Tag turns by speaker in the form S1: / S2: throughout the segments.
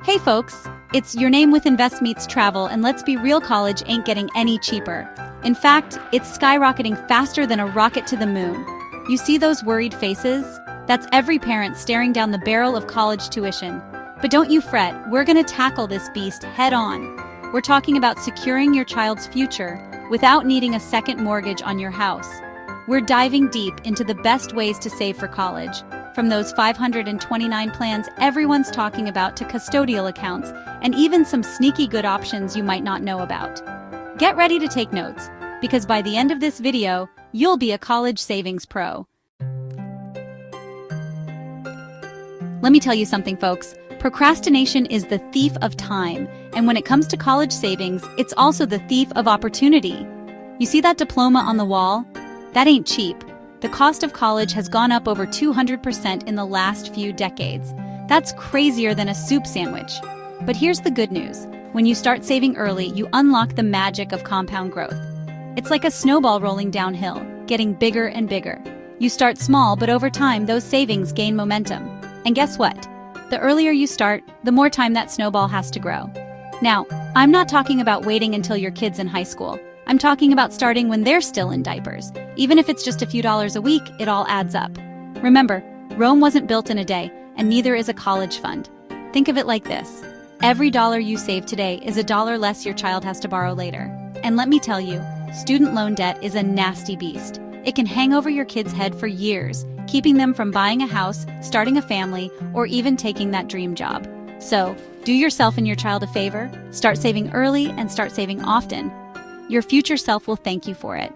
S1: Hey folks, it's Your Name with Invest Meets Travel, and let's be real, college ain't getting any cheaper. In fact, it's skyrocketing faster than a rocket to the moon. You see those worried faces? That's every parent staring down the barrel of college tuition. But don't you fret, we're gonna tackle this beast head on. We're talking about securing your child's future without needing a second mortgage on your house. We're diving deep into the best ways to save for college, from those 529 plans everyone's talking about to custodial accounts, and even some sneaky good options you might not know about. Get ready to take notes, because by the end of this video, you'll be a college savings pro. Let me tell you something, folks. Procrastination is the thief of time, and when it comes to college savings, it's also the thief of opportunity. You see that diploma on the wall? That ain't cheap. The cost of college has gone up over 200% in the last few decades. That's crazier than a soup sandwich. But here's the good news. When you start saving early, you unlock the magic of compound growth. It's like a snowball rolling downhill, getting bigger and bigger. You start small, but over time, those savings gain momentum. And guess what? The earlier you start, the more time that snowball has to grow. Now, I'm not talking about waiting until your kid's in high school. I'm talking about starting when they're still in diapers. Even if it's just a few dollars a week, it all adds up. Remember, Rome wasn't built in a day, and neither is a college fund. Think of it like this. Every dollar you save today is a dollar less your child has to borrow later. And let me tell you, student loan debt is a nasty beast. It can hang over your kid's head for years, keeping them from buying a house, starting a family, or even taking that dream job. So, do yourself and your child a favor, start saving early and start saving often. Your future self will thank you for it.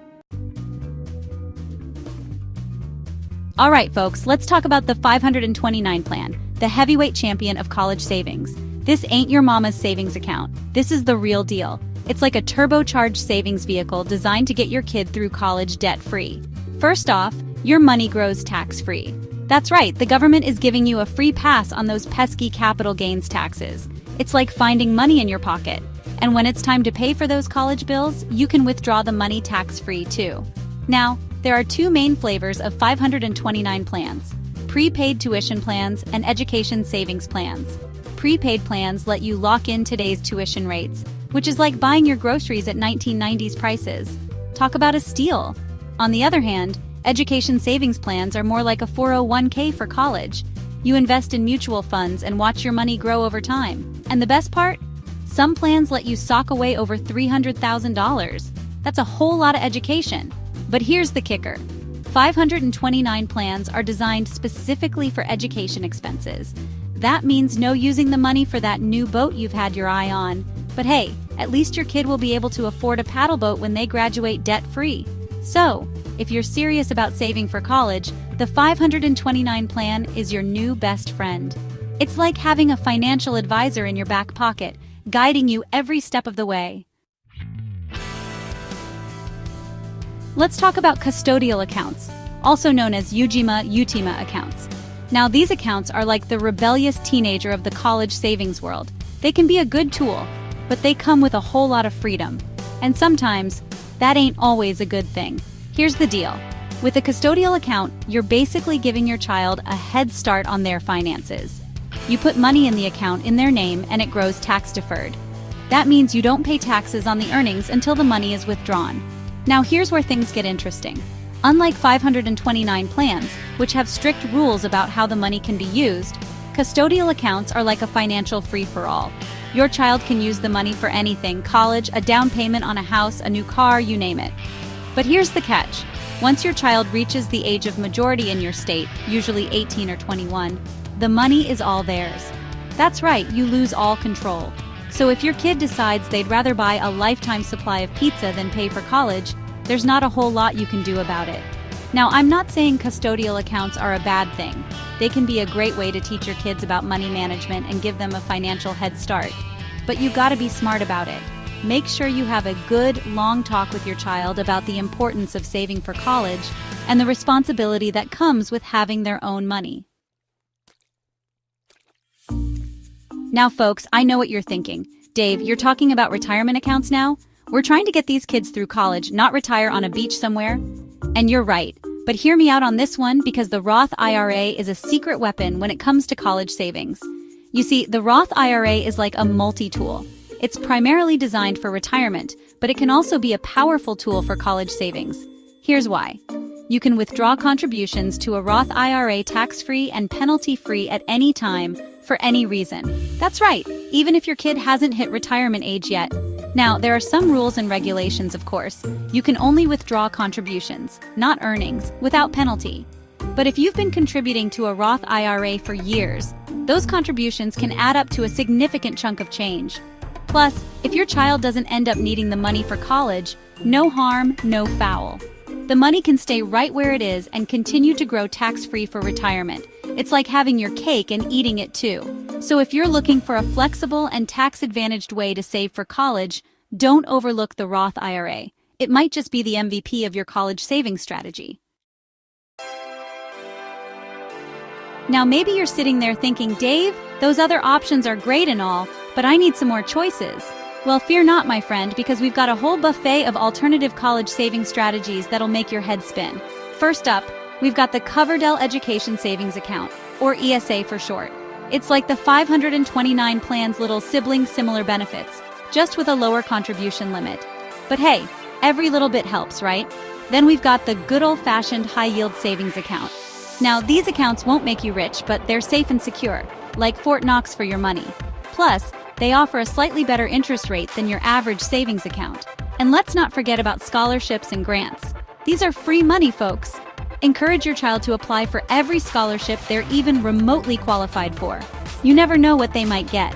S1: All right, folks, let's talk about the 529 plan, the heavyweight champion of college savings. This ain't your mama's savings account. This is the real deal. It's like a turbocharged savings vehicle designed to get your kid through college debt-free. First off, your money grows tax-free. That's right, the government is giving you a free pass on those pesky capital gains taxes. It's like finding money in your pocket. And when it's time to pay for those college bills, you can withdraw the money tax-free too. Now, there are two main flavors of 529 plans: prepaid tuition plans and education savings plans. Prepaid plans let you lock in today's tuition rates, which is like buying your groceries at 1990s prices. Talk about a steal. On the other hand, education savings plans are more like a 401k for college. You invest in mutual funds and watch your money grow over time. And the best part? Some plans let you sock away over $300,000. That's a whole lot of education. But here's the kicker. 529 plans are designed specifically for education expenses. That means no using the money for that new boat you've had your eye on. But hey, at least your kid will be able to afford a paddle boat when they graduate debt-free. So, if you're serious about saving for college, the 529 plan is your new best friend. It's like having a financial advisor in your back pocket, guiding you every step of the way. Let's talk about custodial accounts, also known as UGMA, UTMA accounts. Now, these accounts are like the rebellious teenager of the college savings world. They can be a good tool, but they come with a whole lot of freedom. And sometimes, that ain't always a good thing. Here's the deal. With a custodial account, you're basically giving your child a head start on their finances. You put money in the account in their name and it grows tax-deferred. That means you don't pay taxes on the earnings until the money is withdrawn. Now here's where things get interesting. Unlike 529 plans, which have strict rules about how the money can be used, custodial accounts are like a financial free-for-all. Your child can use the money for anything: college, a down payment on a house, a new car, you name it. But here's the catch. Once your child reaches the age of majority in your state, usually 18 or 21, the money is all theirs. That's right, you lose all control. So if your kid decides they'd rather buy a lifetime supply of pizza than pay for college, there's not a whole lot you can do about it. Now, I'm not saying custodial accounts are a bad thing. They can be a great way to teach your kids about money management and give them a financial head start. But you gotta be smart about it. Make sure you have a good, long talk with your child about the importance of saving for college and the responsibility that comes with having their own money. Now, folks, I know what you're thinking. Dave, you're talking about retirement accounts now? We're trying to get these kids through college, not retire on a beach somewhere. And you're right. But hear me out on this one, because the Roth IRA is a secret weapon when it comes to college savings. You see, the Roth IRA is like a multi-tool. It's primarily designed for retirement, but it can also be a powerful tool for college savings. Here's why. You can withdraw contributions to a Roth IRA tax-free and penalty-free at any time, for any reason. That's right, even if your kid hasn't hit retirement age yet. Now, there are some rules and regulations, of course. You can only withdraw contributions, not earnings, without penalty. But if you've been contributing to a Roth IRA for years, those contributions can add up to a significant chunk of change. Plus, if your child doesn't end up needing the money for college, no harm, no foul. The money can stay right where it is and continue to grow tax-free for retirement. It's like having your cake and eating it too. So if you're looking for a flexible and tax-advantaged way to save for college, don't overlook the Roth IRA. It might just be the MVP of your college savings strategy. Now maybe you're sitting there thinking, Dave, those other options are great and all, but I need some more choices. Well, fear not, my friend, because we've got a whole buffet of alternative college saving strategies that'll make your head spin. First up, we've got the Coverdell Education Savings Account, or ESA for short. It's like the 529 plan's little sibling similar benefits, just with a lower contribution limit. But hey, every little bit helps, right? Then we've got the good old-fashioned high-yield savings account. Now, these accounts won't make you rich, but they're safe and secure, like Fort Knox for your money. Plus, they offer a slightly better interest rate than your average savings account. And let's not forget about scholarships and grants. These are free money, folks. Encourage your child to apply for every scholarship they're even remotely qualified for. You never know what they might get.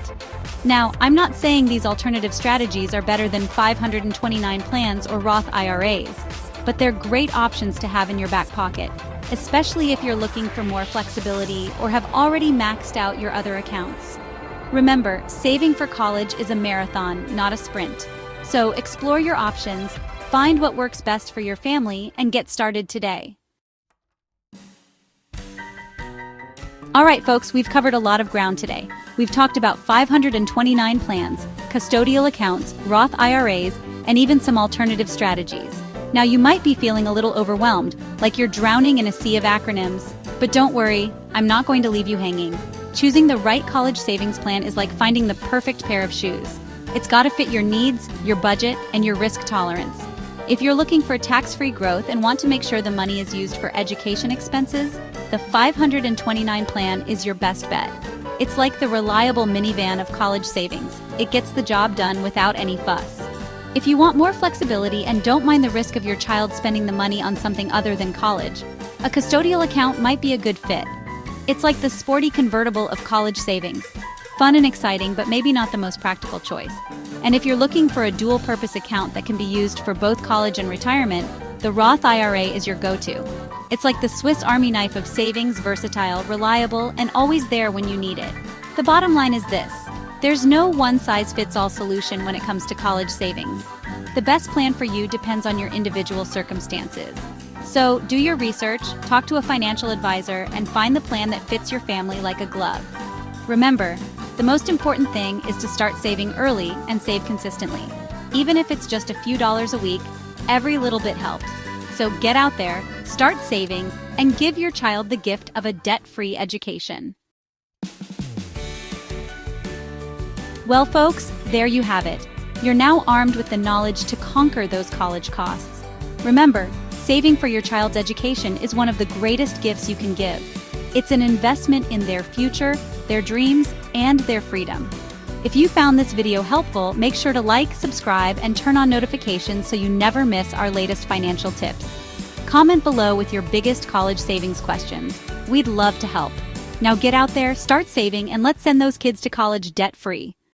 S1: Now, I'm not saying these alternative strategies are better than 529 plans or Roth IRAs, but they're great options to have in your back pocket, especially if you're looking for more flexibility or have already maxed out your other accounts. Remember, saving for college is a marathon, not a sprint. So explore your options, find what works best for your family, and get started today. All right, folks, we've covered a lot of ground today. We've talked about 529 plans, custodial accounts, Roth IRAs, and even some alternative strategies. Now, you might be feeling a little overwhelmed, like you're drowning in a sea of acronyms. But don't worry, I'm not going to leave you hanging. Choosing the right college savings plan is like finding the perfect pair of shoes. It's got to fit your needs, your budget, and your risk tolerance. If you're looking for tax-free growth and want to make sure the money is used for education expenses, the 529 plan is your best bet. It's like the reliable minivan of college savings. It gets the job done without any fuss. If you want more flexibility and don't mind the risk of your child spending the money on something other than college, a custodial account might be a good fit. It's like the sporty convertible of college savings. Fun and exciting, but maybe not the most practical choice. And if you're looking for a dual-purpose account that can be used for both college and retirement, the Roth IRA is your go-to. It's like the Swiss Army knife of savings, versatile, reliable, and always there when you need it. The bottom line is this: there's no one-size-fits-all solution when it comes to college savings. The best plan for you depends on your individual circumstances. So do your research, talk to a financial advisor, and find the plan that fits your family like a glove. Remember, the most important thing is to start saving early and save consistently. Even if it's just a few dollars a week, every little bit helps. So get out there, start saving, and give your child the gift of a debt-free education. Well, folks, there you have it. You're now armed with the knowledge to conquer those college costs. Remember, saving for your child's education is one of the greatest gifts you can give. It's an investment in their future, their dreams, and their freedom. If you found this video helpful, make sure to like, subscribe, and turn on notifications so you never miss our latest financial tips. Comment below with your biggest college savings questions. We'd love to help. Now get out there, start saving, and let's send those kids to college debt-free.